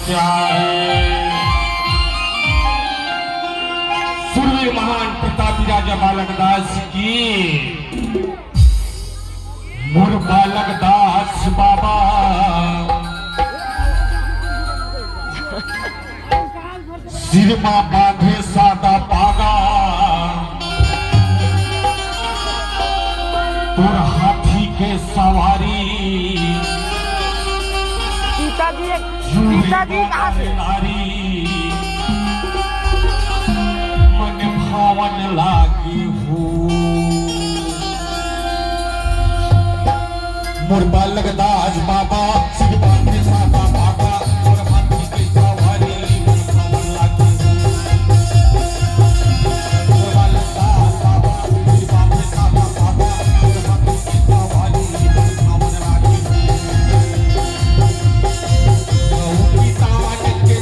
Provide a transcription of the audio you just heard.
तपस्या है। सूर्य महान प्रतापी राजा बालकदास की मोर बालकदास बाबा सिर में बांधे सादा पागा तोर हाथी के सवारी पिताजी कहाँ से? मन भावन लागी हो मोर बालकदास बाबा सिर बांधे सादा पागा तोर हाथी के सवारी मन भावन लागी हो मोर बालकदास बाबा सिर बांधे सादा पागा तोर हाथी के सवारी मन भावन लागी हो पिता के